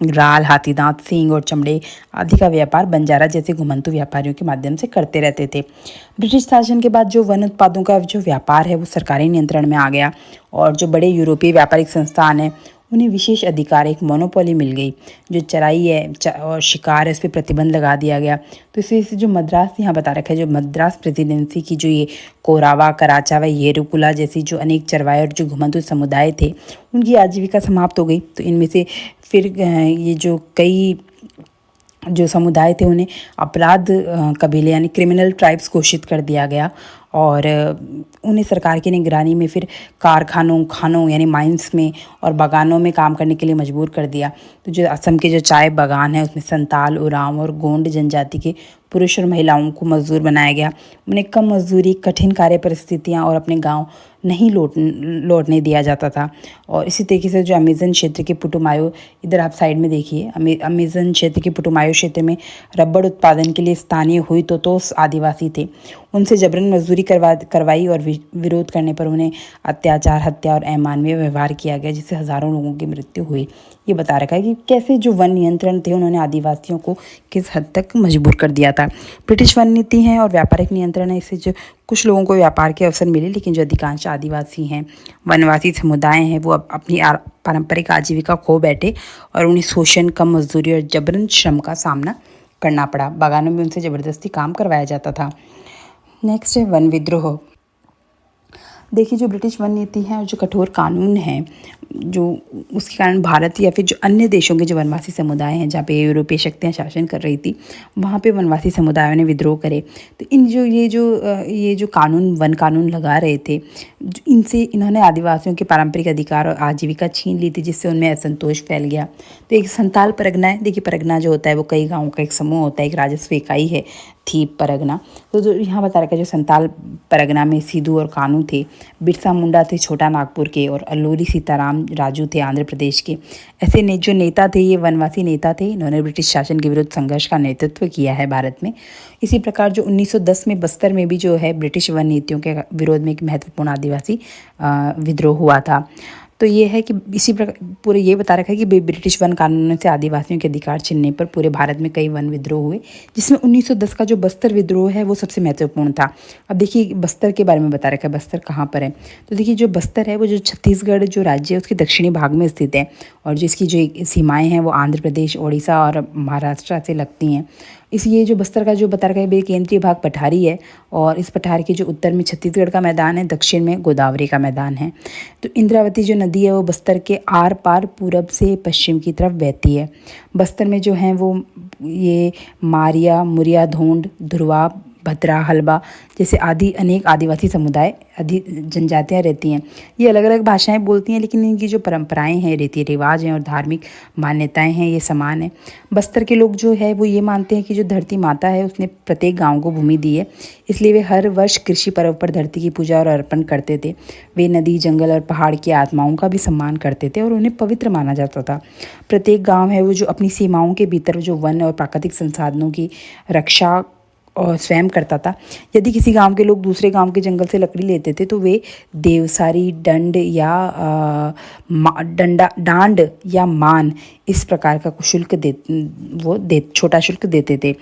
राल, हाथी दांत, सींग और चमड़े आदि का व्यापार बंजारा जैसे घुमंतु व्यापारियों के माध्यम से करते रहते थे। ब्रिटिश शासन के बाद जो वन उत्पादों का जो व्यापार है वो सरकारी नियंत्रण में आ गया और जो बड़े यूरोपीय व्यापारिक संस्थान हैं उन्हें विशेष अधिकार, एक मोनोपोली मिल गई। जो चराई है और शिकार है उस पर प्रतिबंध लगा दिया गया। तो इसी से जो मद्रास यहाँ बता रखा है, जो मद्रास प्रेसिडेंसी की जो ये कोरावा, कराचा व येरुकुला जैसी जो अनेक चरवाहे और जो घुमंतु समुदाय थे उनकी आजीविका समाप्त हो गई। तो इनमें से फिर ये जो कई जो समुदाय थे उन्हें अपराध कबीले यानी क्रिमिनल ट्राइब्स घोषित कर दिया गया और उन्हें सरकार की निगरानी में फिर खानों यानी माइंस में और बागानों में काम करने के लिए मजबूर कर दिया। तो जो असम के जो चाय बागान है उसमें संताल, उरांव और गोंड जनजाति के पुरुष और महिलाओं को मजदूर बनाया गया। उन्हें कम मजदूरी, कठिन कार्य परिस्थितियाँ और अपने गाँव नहीं लौटने दिया जाता था। और इसी तरीके से जो अमेज़न क्षेत्र के पुटुमायो, इधर आप साइड में देखिए, अमेज़न क्षेत्र के पुटुमायो क्षेत्र में रबड़ उत्पादन के लिए स्थानीय हुइतोतोस आदिवासी थे। उनसे जबरन मजदूरी करवाई और विरोध करने पर उन्हें अत्याचार, हत्या और अमानवीय व्यवहार किया गया, जिससे हज़ारों लोगों की मृत्यु हुई। ये बता रखा है कि कैसे जो वन नियंत्रण थे उन्होंने आदिवासियों को किस हद तक मजबूर कर दिया था। ब्रिटिश वन नीति है और व्यापारिक नियंत्रण है, इससे जो कुछ लोगों को व्यापार के अवसर मिले, लेकिन जो अधिकांश आदिवासी हैं, वनवासी समुदाय हैं, वो अपनी पारंपरिक आजीविका खो बैठे और उन्हें शोषण, कम मजदूरी और जबरन श्रम का सामना करना पड़ा। बागानों में उनसे ज़बरदस्ती काम करवाया जाता था। नेक्स्ट है वन विद्रोह। देखिए जो ब्रिटिश वन नीति है और जो कठोर कानून है, जो उसके कारण भारत या फिर जो अन्य देशों के जो वनवासी समुदाय हैं जहाँ पे यूरोपीय शक्तियाँ शासन कर रही थी वहाँ पे वनवासी समुदायों ने विद्रोह करे। तो ये जो कानून, वन कानून लगा रहे थे, इनसे इन्होंने आदिवासियों के पारंपरिक अधिकार और आजीविका छीन ली थी, जिससे उनमें असंतोष फैल गया। तो एक संताल परगना है। देखिए परगना जो होता है वो कई गाँवों का एक समूह होता है, एक राजस्व इकाई है थी परगना। तो जो यहाँ बता रखा है जो संताल परगना में सिद्धू और कानू थे, बिरसा मुंडा थे छोटा नागपुर के और अल्लूरी सीताराम राजू थे आंध्र प्रदेश के। ऐसे जो नेता थे ये वनवासी नेता थे। इन्होंने ब्रिटिश शासन के विरुद्ध संघर्ष का नेतृत्व किया है भारत में। इसी प्रकार जो 1910 में बस्तर में भी जो है ब्रिटिश वन नीतियों के विरोध में एक महत्वपूर्ण आदिवासी विद्रोह हुआ था। तो ये है कि इसी प्रकार पूरे ये बता रखा है कि ब्रिटिश वन कानूनों से आदिवासियों के अधिकार छीनने पर पूरे भारत में कई वन विद्रोह हुए, जिसमें 1910 का जो बस्तर विद्रोह है वो सबसे महत्वपूर्ण था। अब देखिए बस्तर के बारे में बता रखा है, बस्तर कहाँ पर है। तो देखिए जो बस्तर है वो जो छत्तीसगढ़ जो राज्य है उसके दक्षिणी भाग में स्थित है और जिसकी जो सीमाएँ हैं वो आंध्र प्रदेश, ओडिशा और महाराष्ट्र से लगती हैं। इसलिए जो बस्तर का जो बता रखा है केंद्रीय भाग पठारी है और इस पठार के जो उत्तर में छत्तीसगढ़ का मैदान है, दक्षिण में गोदावरी का मैदान है। तो इंद्रावती जो नदी है वो बस्तर के आर पार पूरब से पश्चिम की तरफ बहती है। बस्तर में जो हैं वो ये मारिया, मुरिया, धोंड, धुरवा, भद्रा, हल्बा जैसे आदि अनेक आदिवासी समुदाय जनजातियाँ रहती हैं। ये अलग अलग भाषाएं बोलती हैं, लेकिन इनकी जो परंपराएं हैं, रीति रिवाज हैं और धार्मिक मान्यताएं हैं, ये समान है। बस्तर के लोग जो है वो ये मानते हैं कि जो धरती माता है उसने प्रत्येक गांव को भूमि दी है, इसलिए वे हर वर्ष कृषि पर्व पर धरती की पूजा और अर्पण करते थे। वे नदी, जंगल और पहाड़ की आत्माओं का भी सम्मान करते थे और उन्हें पवित्र माना जाता था। प्रत्येक गांव है वो जो अपनी सीमाओं के भीतर जो वन और प्राकृतिक संसाधनों की रक्षा और स्वयं करता था। यदि किसी गांव के लोग दूसरे गांव के जंगल से लकड़ी लेते थे तो वे देवसारी, दंड या डांड या मान इस प्रकार का शुल्क छोटा शुल्क देते थे।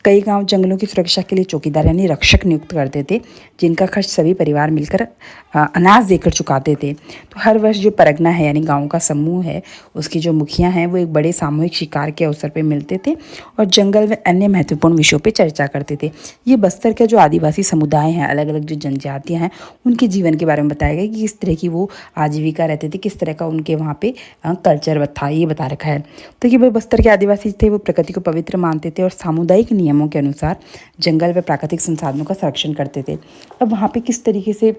कई गांव जंगलों की सुरक्षा के लिए चौकीदार यानी रक्षक नियुक्त करते थे, जिनका खर्च सभी परिवार मिलकर अनाज देकर चुकाते थे। तो हर वर्ष जो परगना है यानी गाँव का समूह है, उसकी जो मुखिया हैं वो एक बड़े सामूहिक शिकार के अवसर पर मिलते थे और जंगल में अन्य महत्वपूर्ण विषयों पर चर्चा करते थे। ये बस्तर के जो आदिवासी समुदाय हैं, अलग अलग जो जनजातियाँ हैं, उनके जीवन के बारे में बताया गया कि किस तरह की वो आजीविका रहते थे, किस तरह का उनके वहाँ पे कल्चर था, ये बता रखा है। तो ये बस्तर के आदिवासी थे वो प्रकृति को पवित्र मानते थे और सामुदायिक नियमों के अनुसार जंगल व प्राकृतिक संसाधनों का संरक्षण करते थे। अब वहाँ पे किस तरीके से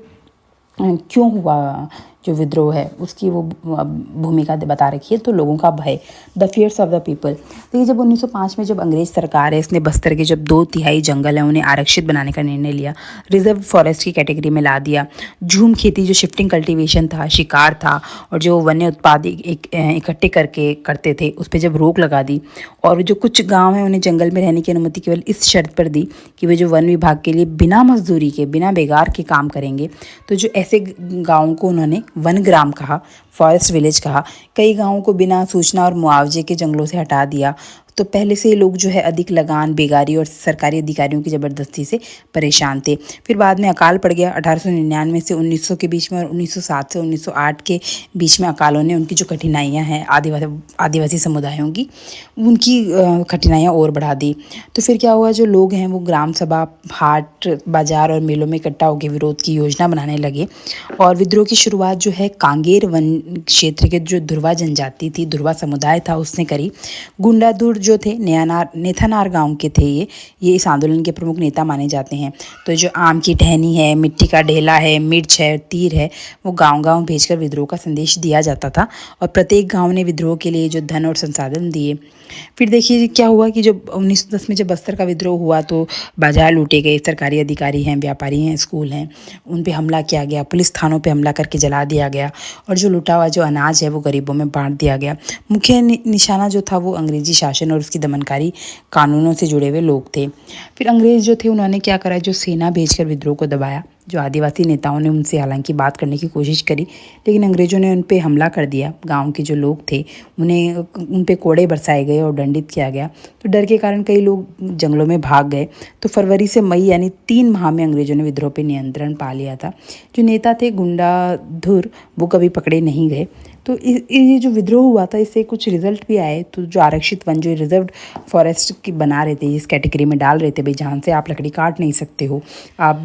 क्यों हुआ जो विद्रोह है उसकी वो भूमिका बता रखी है। तो लोगों का भय, the fears of the people. तो ये जब 1905 में जब अंग्रेज सरकार है इसने बस्तर के जब 2/3 जंगल है उन्हें आरक्षित बनाने का निर्णय लिया, रिजर्व फॉरेस्ट की कैटेगरी में ला दिया। झूम खेती जो शिफ्टिंग कल्टीवेशन था, शिकार था और जो वन्य उत्पाद इकट्ठे करके करते थे उस पर जब रोक लगा दी और जो कुछ गाँव हैं उन्हें जंगल में रहने की अनुमति केवल इस शर्त पर दी कि वे जो वन विभाग के लिए बिना मजदूरी के, बिना बेगार के काम करेंगे। तो जो ऐसे गाँवों को उन्होंने वन ग्राम कहा, फॉरेस्ट विलेज कहा। कई गांवों को बिना सूचना और मुआवजे के जंगलों से हटा दिया। तो पहले से लोग जो है अधिक लगान, बेगारी और सरकारी अधिकारियों की ज़बरदस्ती से परेशान थे। फिर बाद में अकाल पड़ गया 1899 से 1900 के बीच में और 1907 से 1908 के बीच में अकालों ने उनकी जो कठिनाइयाँ हैं आदिवासी समुदायों की, उनकी कठिनाइयाँ और बढ़ा दी। तो फिर क्या हुआ, जो लोग हैं वो ग्राम सभा, हाट, बाजार और मेलों में इकट्ठा होकर विरोध की योजना बनाने लगे और विद्रोह की शुरुआत जो है कांगेर वन क्षेत्र के जो धुरवा जनजाति थी, धुरवा समुदाय था, उसने करी। गुंडाधुर जो थे नेथानार गांव के थे, ये इस आंदोलन के प्रमुख नेता माने जाते हैं। तो जो आम की टहनी है, मिट्टी का ढेला है, मिर्च है, तीर है, वो गांव-गांव भेजकर विद्रोह का संदेश दिया जाता था और प्रत्येक गांव ने विद्रोह के लिए जो धन और संसाधन दिए। फिर देखिए क्या हुआ कि जब 1910 में जब बस्तर का विद्रोह हुआ तो बाजार लूटे गए, सरकारी अधिकारी हैं, व्यापारी हैं, स्कूल हैं, उन पे हमला किया गया, पुलिस थानों पे हमला करके जला दिया गया और जो लूटा हुआ जो अनाज है वो गरीबों में बांट दिया गया। मुख्य निशाना जो था वो अंग्रेजी शासन और उसकी दमनकारी कानूनों से जुड़े हुए लोग थे। फिर अंग्रेज़ जो थे उन्होंने क्या करा, जो सेना भेजकर विद्रोह को दबाया। जो आदिवासी नेताओं ने उनसे हालांकि बात करने की कोशिश करी, लेकिन अंग्रेज़ों ने उन पे हमला कर दिया। गांव के जो लोग थे उन्हें उन पे कोड़े बरसाए गए और दंडित किया गया। तो डर के कारण कई लोग जंगलों में भाग गए। तो फरवरी से मई यानी 3 माह में अंग्रेज़ों ने विद्रोह पे नियंत्रण पा लिया था। जो नेता थे गुंडाधुर, वो कभी पकड़े नहीं गए। तो ये जो विद्रोह हुआ था इससे कुछ रिजल्ट भी आए। तो जो आरक्षित वन जो रिजर्व फॉरेस्ट की बना रहे थे, इस कैटेगरी में डाल रहे थे भाई, जहाँ से आप लकड़ी काट नहीं सकते हो, आप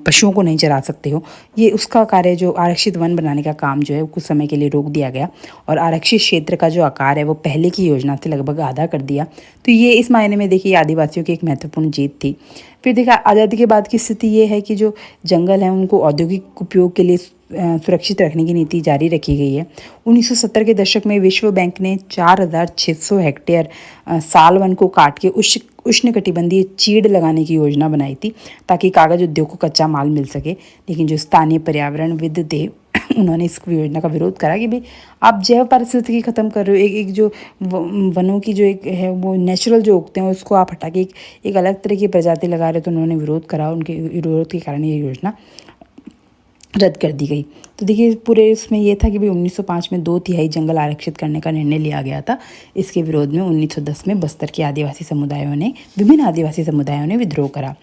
पशुओं को नहीं चरा सकते हो, ये उसका कार्य जो आरक्षित वन बनाने का काम जो है कुछ समय के लिए रोक दिया गया और आरक्षित क्षेत्र का जो आकार है वो पहले की योजना से लगभग आधा कर दिया। तो ये इस मायने में देखिए आदिवासियों की एक महत्वपूर्ण जीत थी। फिर देखा आज़ादी के बाद की स्थिति ये है कि जो जंगल है उनको औद्योगिक उपयोग के लिए सुरक्षित रखने की नीति जारी रखी गई है। 1970 के दशक में विश्व बैंक ने 4600 हेक्टेयर साल वन को काट के उष्णकटिबंधीय चीड़ लगाने की योजना बनाई थी ताकि कागज उद्योग को कच्चा माल मिल सके। लेकिन जो स्थानीय पर्यावरणविद थे उन्होंने इस योजना का विरोध करा कि भाई आप जैव पारिस्थितिकी ख़त्म कर रहे हो, एक जो वनों की जो एक है वो नेचुरल जो उगते हैं उसको आप हटा के एक अलग तरह की प्रजाति लगा रहे हो। तो उन्होंने विरोध करा, उनके विरोध के कारण ये योजना रद्द कर दी गई। तो देखिए पूरे इसमें ये था कि भाई 1905 में 2/3 जंगल आरक्षित करने का निर्णय लिया गया था। इसके विरोध में 1910 में बस्तर के विभिन्न आदिवासी समुदायों ने विद्रोह करा।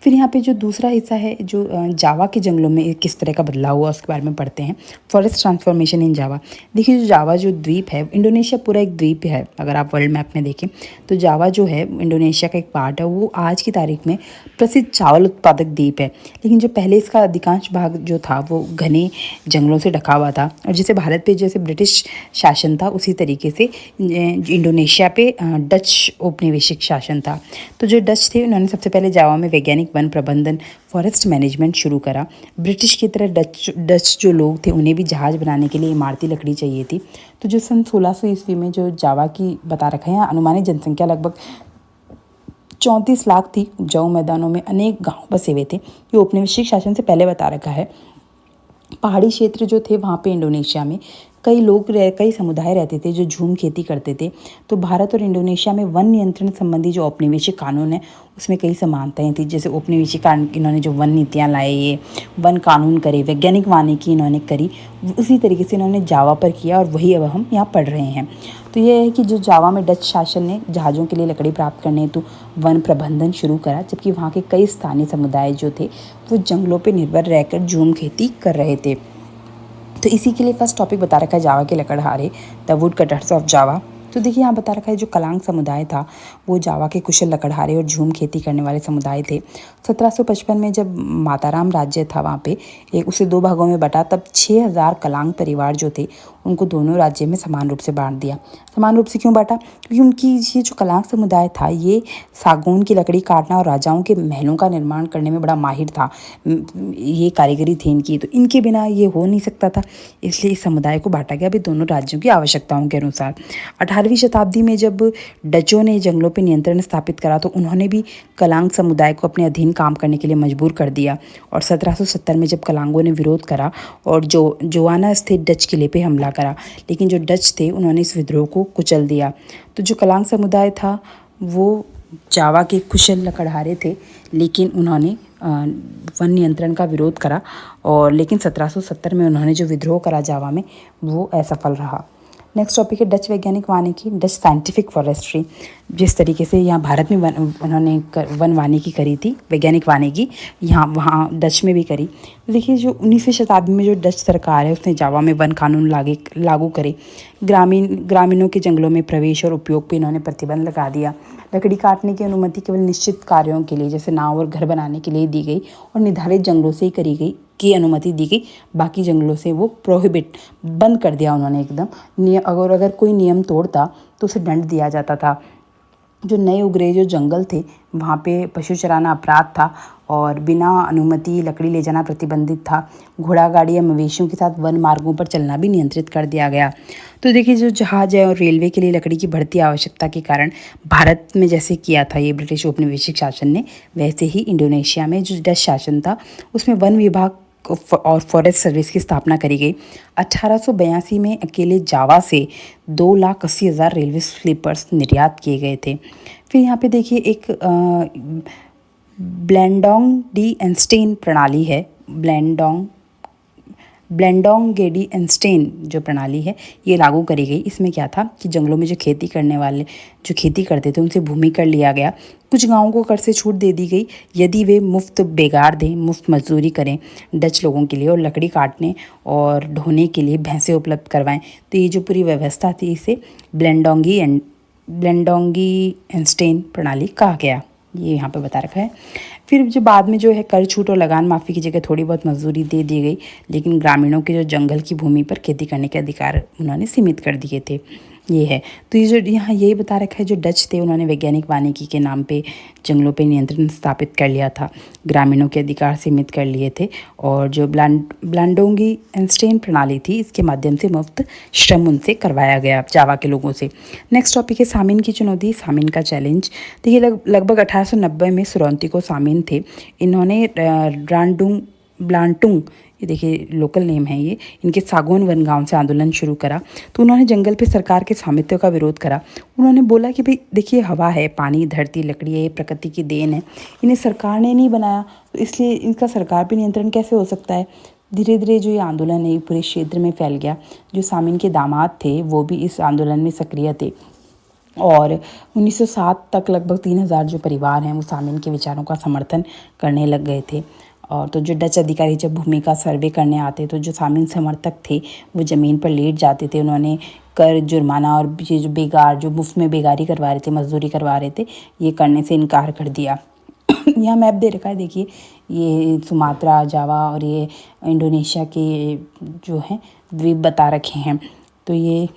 फिर यहाँ पे जो दूसरा हिस्सा है जो जावा के जंगलों में किस तरह का बदलाव हुआ उसके बारे में पढ़ते हैं। फॉरेस्ट ट्रांसफॉर्मेशन इन जावा। देखिए जो जावा जो द्वीप है, इंडोनेशिया पूरा एक द्वीप है अगर आप वर्ल्ड मैप में देखें तो जावा जो है इंडोनेशिया का एक पार्ट है। वो आज की तारीख में प्रसिद्ध चावल उत्पादक द्वीप है, लेकिन जो पहले इसका अधिकांश भाग जो था वो घने जंगलों से ढका हुआ था। और जैसे भारत पे जैसे ब्रिटिश शासन था उसी तरीके से इंडोनेशिया पे डच औपनिवेशिक शासन था। तो जो डच थे उन्होंने सबसे पहले जावा में वैज्ञानिक वन प्रबंधन फॉरेस्ट मैनेजमेंट शुरू करा। ब्रिटिश की तरह डच जो लोग थे उन्हें भी जहाज़ बनाने के लिए इमारती लकड़ी चाहिए थी। तो जो सन 1600 ईस्वी में जो जावा की बता रखा है, अनुमानित जनसंख्या लगभग 34 लाख थी। उपजाऊ मैदानों में अनेक गांव बसे हुए थे। ये औपनिवेशिक शासन से पहले बता रखा है। पहाड़ी क्षेत्र जो थे वहाँ पे इंडोनेशिया में कई समुदाय रहते थे जो झूम खेती करते थे। तो भारत और इंडोनेशिया में वन नियंत्रण संबंधी जो औपनिवेशिक कानून है उसमें कई समानताएं थी। जैसे औपनिवेशिक कानून इन्होंने जो वन नीतियाँ लाए, ये वन कानून करे, वैज्ञानिक वानिकी इन्होंने करी, उसी तरीके से इन्होंने जावा पर किया और वही अब हम यहाँ पढ़ रहे हैं। तो ये है कि जो जावा में डच शासन ने जहाज़ों के लिए लकड़ी प्राप्त करने हेतु वन प्रबंधन शुरू करा, जबकि वहाँ के कई स्थानीय समुदाय जो थे वो जंगलों पर निर्भर रहकर झूम खेती कर रहे थे। तो इसी के लिए फर्स्ट टॉपिक बता रखा है जावा के लकड़हारे, the woodcutters of Java. तो देखिए यहाँ बता रखा है जो कलांग समुदाय था वो जावा के कुशल लकड़हारे और झूम खेती करने वाले समुदाय थे। 1755 में जब माताराम राज्य था वहाँ पे उसे 2 भागों में बटा, तब 6000 कलांग परिवार जो थे उनको दोनों राज्य में समान रूप से बांट दिया। समान रूप से क्यों बांटा? क्योंकि उनकी ये जो कलांग समुदाय था ये सागौन की लकड़ी काटना और राजाओं के महलों का निर्माण करने में बड़ा माहिर था। ये कारीगरी थी इनकी, तो इनके बिना ये हो नहीं सकता था, इसलिए इस समुदाय को बांटा गया भी दोनों राज्यों की आवश्यकताओं के अनुसार। 18वीं शताब्दी में जब डचों ने जंगलों पर नियंत्रण स्थापित करा तो उन्होंने भी कलांग समुदाय को अपने अधीन काम करने के लिए मजबूर कर दिया। और 1770 में जब कलांगों ने विरोध करा और जोआना स्थित डच किले पे हमला करा, लेकिन जो डच थे उन्होंने इस विद्रोह को कुचल दिया। तो जो कलांग समुदाय था वो जावा के कुशल लकड़हारे थे, लेकिन उन्होंने वन नियंत्रण का विरोध करा और लेकिन 1770 में उन्होंने जो विद्रोह करा जावा में वो असफल रहा। नेक्स्ट टॉपिक है डच वैज्ञानिक वानिकी, डच साइंटिफिक फॉरेस्ट्री। जिस तरीके से यहाँ भारत में उन्होंने वन वानिकी करी थी, वैज्ञानिक वानिकी, यहाँ वहाँ डच में भी करी। देखिए जो 19वीं शताब्दी में जो डच सरकार है उसने जावा में वन कानून लागू करे। ग्रामीणों के जंगलों में प्रवेश और उपयोग पर इन्होंने प्रतिबंध लगा दिया। लकड़ी काटने की अनुमति केवल निश्चित कार्यों के लिए जैसे नाव और घर बनाने के लिए दी गई और निर्धारित जंगलों से ही की अनुमति दी गई। बाकी जंगलों से वो प्रोहिबिट बंद कर दिया उन्होंने एकदम। अगर कोई नियम तोड़ता तो उसे दंड दिया जाता था। जो नए उगरे जो जंगल थे वहाँ पे पशु चराना अपराध था और बिना अनुमति लकड़ी ले जाना प्रतिबंधित था। घोड़ा गाड़ी या मवेशियों के साथ वन मार्गों पर चलना भी नियंत्रित कर दिया गया। तो देखिए जो जहाज है और रेलवे के लिए लकड़ी की बढ़ती आवश्यकता के कारण भारत में जैसे किया था ये ब्रिटिश औपनिवेशिक शासन ने, वैसे ही इंडोनेशिया में जो डच शासन था उसमें वन विभाग और फॉरेस्ट सर्विस की स्थापना करी गई। 1882 में अकेले जावा से 2,80,000 रेलवे स्लीपर्स निर्यात किए गए थे। फिर यहाँ पे देखिए एक ब्लेंडोंग डी एंस्टेन प्रणाली है। ब्लेंडोंग गेडी एंस्टेन जो प्रणाली है ये लागू करी गई। इसमें क्या था कि जंगलों में जो खेती करने वाले जो खेती करते थे उनसे भूमि कर लिया गया। कुछ गांवों को कर से छूट दे दी गई यदि वे मुफ्त बेगार दें, मुफ्त मजदूरी करें डच लोगों के लिए और लकड़ी काटने और ढोने के लिए भैंसें उपलब्ध करवाएं। तो ये जो पूरी व्यवस्था थी इसे ब्लेंडोंगी एंस्टेन प्रणाली कहा गया। ये यहाँ पे बता रखा है। फिर जो बाद में जो है कर छूट और लगान माफ़ी की जगह थोड़ी बहुत मजदूरी दे दी गई, लेकिन ग्रामीणों के जो जंगल की भूमि पर खेती करने के अधिकार उन्होंने सीमित कर दिए थे। ये है। तो ये जो यहाँ यही बता रखा है जो डच थे उन्होंने वैज्ञानिक वानिकी के नाम पे जंगलों पे नियंत्रण स्थापित कर लिया था, ग्रामीणों के अधिकार सीमित कर लिए थे और जो ब्लांडोंगी एंस्टेन प्रणाली थी इसके माध्यम से मुफ्त श्रम उनसे करवाया गया जावा के लोगों से। नेक्स्ट टॉपिक है सामिन की चुनौती, सामिन का चैलेंज। देखिए लगभग 1890 में सुरौंती को सामिन थे। इन्होंने ब्लांटुंग ये देखिए लोकल नेम है ये, इनके सागौन वन गांव से आंदोलन शुरू करा। तो उन्होंने जंगल पे सरकार के स्वामित्व का विरोध करा। उन्होंने बोला कि भाई देखिए हवा है, पानी, धरती, लकड़ी है, ये प्रकृति की देन है, इन्हें सरकार ने नहीं बनाया तो इसलिए इनका सरकार पे नियंत्रण कैसे हो सकता है। धीरे धीरे जो ये आंदोलन है पूरे क्षेत्र में फैल गया। जो सामिन के दामाद थे वो भी इस आंदोलन में सक्रिय थे। और 1907 तक लगभग 3000 जो परिवार हैं वो सामिन के विचारों का समर्थन करने लग गए थे। और तो जो डच अधिकारी जब भूमि का सर्वे करने आते तो जो सामिन समर्थक थे वो ज़मीन पर लेट जाते थे। उन्होंने कर, जुर्माना और ये जो बेगार, जो मुफ्त में बेगारी करवा रहे थे, मजदूरी करवा रहे थे, ये करने से इनकार कर दिया। यहाँ मैप दे रखा है, देखिए ये सुमात्रा, जावा और ये इंडोनेशिया के जो हैं द्वीप बता रखे हैं। तो ये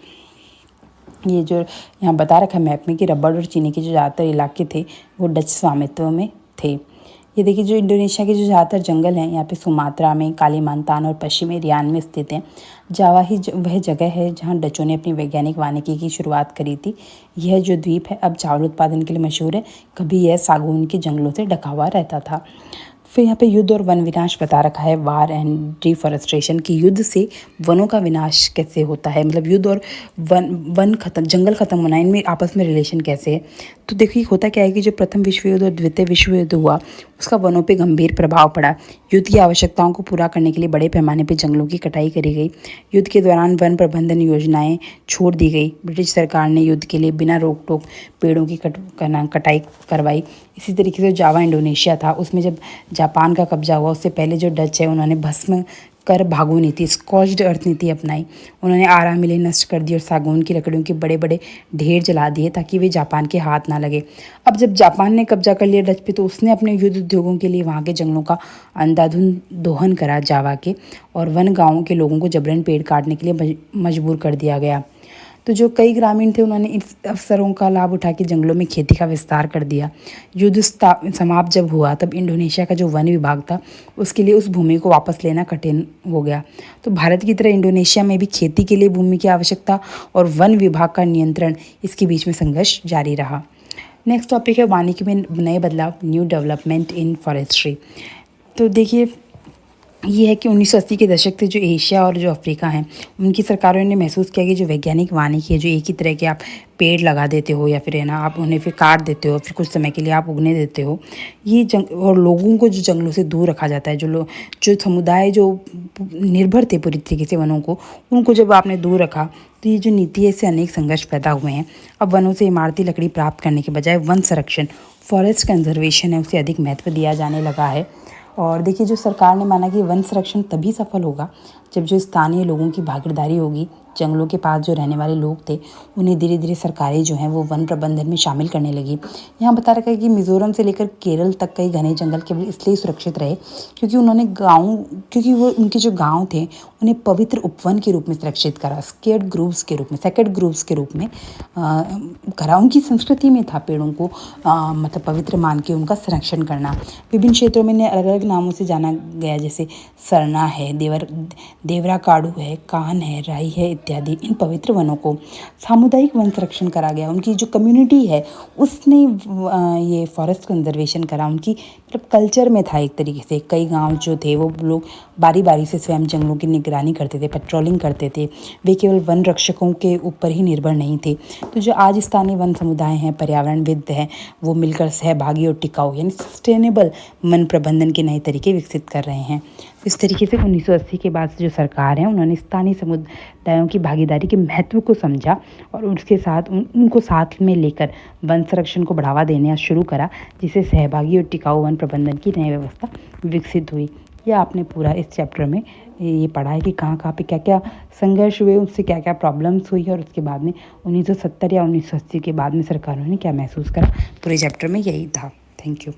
जो यहाँ बता रखा है मैप में कि रबड़ और चीनी के जो ज़्यादातर इलाके थे वो डच स्वामित्व में थे। ये देखिए जो इंडोनेशिया के जो ज़्यादातर जंगल हैं यहाँ पे सुमात्रा में, कालीमांतान और पश्चिमी रियान में स्थित हैं। जावा ही वह जगह है जहाँ डचों ने अपनी वैज्ञानिक वानिकी की शुरुआत करी थी। यह जो द्वीप है अब चावल उत्पादन के लिए मशहूर है। कभी यह सागौन के जंगलों से ढका हुआ रहता था। फिर यहाँ पे युद्ध और वन विनाश बता रखा है, वार एंड डिफॉरेस्टेशन, की युद्ध से वनों का विनाश कैसे होता है, मतलब युद्ध और वन खत्म, जंगल खत्म होना, इनमें आपस में रिलेशन कैसे है। तो देखिए होता क्या है कि जो प्रथम विश्व युद्ध और द्वितीय विश्व युद्ध हुआ उसका वनों पे गंभीर प्रभाव पड़ा। युद्ध की आवश्यकताओं को पूरा करने के लिए बड़े पैमाने पर जंगलों की कटाई करी गई। युद्ध के दौरान वन प्रबंधन योजनाएं छोड़ दी गई। ब्रिटिश सरकार ने युद्ध के लिए बिना रोक टोक पेड़ों की कटाई करवाई। इसी तरीके से जावा इंडोनेशिया था, उसमें जब जापान का कब्जा हुआ उससे पहले जो डच है उन्होंने भस्म कर भागो नीति, स्कॉच्ड अर्थ नीति अपनाई। उन्होंने आरा मिलें नष्ट कर दी और सागौन की लकड़ियों के बड़े बड़े ढेर जला दिए ताकि वे जापान के हाथ ना लगे। अब जब जापान ने कब्जा कर लिया डच पे तो उसने अपने युद्ध उद्योगों के लिए वहाँ के जंगलों का अंधाधुंध दोहन करा जावा के, और वन गाँवों के लोगों को जबरन पेड़ काटने के लिए मजबूर कर दिया गया। तो जो कई ग्रामीण थे उन्होंने इस अवसरों का लाभ उठा के जंगलों में खेती का विस्तार कर दिया। युद्ध समाप्त जब हुआ तब इंडोनेशिया का जो वन विभाग था उसके लिए उस भूमि को वापस लेना कठिन हो गया। तो भारत की तरह इंडोनेशिया में भी खेती के लिए भूमि की आवश्यकता और वन विभाग का नियंत्रण, इसके बीच में संघर्ष जारी रहा। नेक्स्ट टॉपिक है वानिकी में नए बदलाव, न्यू डेवलपमेंट इन फॉरेस्ट्री। तो देखिए ये है कि 1980 के दशक से जो एशिया और जो अफ्रीका हैं उनकी सरकारों ने महसूस किया कि जो वैज्ञानिक वानिकी है, जो एक ही तरह के आप पेड़ लगा देते हो या फिर है ना आप उन्हें फिर काट देते हो, फिर कुछ समय के लिए आप उगने देते हो, ये और लोगों को जो जंगलों से दूर रखा जाता है, जो समुदाय जो निर्भर थे पूरी तरीके से वनों को, उनको जब आपने दूर रखा तो ये जो नीति है इससे अनेक संघर्ष पैदा हुए हैं। अब वनों से इमारती लकड़ी प्राप्त करने के बजाय वन संरक्षण, फॉरेस्ट कंजर्वेशन है, उसे अधिक महत्व दिया जाने लगा है। और देखिए जो सरकार ने माना कि वन संरक्षण तभी सफल होगा जब जो स्थानीय लोगों की भागीदारी होगी। जंगलों के पास जो रहने वाले लोग थे उन्हें धीरे धीरे सरकारें जो हैं वो वन प्रबंधन में शामिल करने लगी। यहाँ बता रखा है कि मिज़ोरम से लेकर केरल तक कई घने जंगल केवल इसलिए सुरक्षित रहे क्योंकि वो उनके जो गाँव थे उन्हें पवित्र उपवन के रूप में सुरक्षित करा, सेक्रेड ग्रूव्स के रूप में करा। उनकी संस्कृति में था पेड़ों को मतलब पवित्र मान के उनका संरक्षण करना। विभिन्न क्षेत्रों में अलग अलग नामों से जाना गया, जैसे सरना है, देवरा काड़ू है, कान है, राई है इत्यादि। इन पवित्र वनों को सामुदायिक वन संरक्षण करा गया। उनकी जो कम्युनिटी है उसने ये फॉरेस्ट कंजर्वेशन करा। उनकी मतलब कल्चर में था एक तरीके से। कई गांव जो थे वो लोग बारी बारी से स्वयं जंगलों की निगरानी करते थे, पेट्रोलिंग करते थे। वे केवल वन रक्षकों के ऊपर ही निर्भर नहीं थे। तो जो आज स्थानीय वन समुदाय हैं, पर्यावरणविद हैं, वो मिलकर सहभागी और टिकाऊ यानी सस्टेनेबल वन प्रबंधन के नए तरीके विकसित कर रहे हैं। इस तरीके से 1980 के बाद से जो सरकार है उन्होंने स्थानीय समुदायों की भागीदारी के महत्व को समझा और उसके साथ उनको साथ में लेकर वन संरक्षण को बढ़ावा देना शुरू करा, जिससे सहभागी और टिकाऊ वन प्रबंधन की नई व्यवस्था विकसित हुई। यह आपने पूरा इस चैप्टर में ये पढ़ा है कि कहाँ पे क्या क्या संघर्ष हुए, उससे क्या क्या प्रॉब्लम्स हुई और उसके बाद में 1970 या 1980 के बाद में सरकारों ने क्या महसूस करा। पूरे चैप्टर में यही था। Thank you.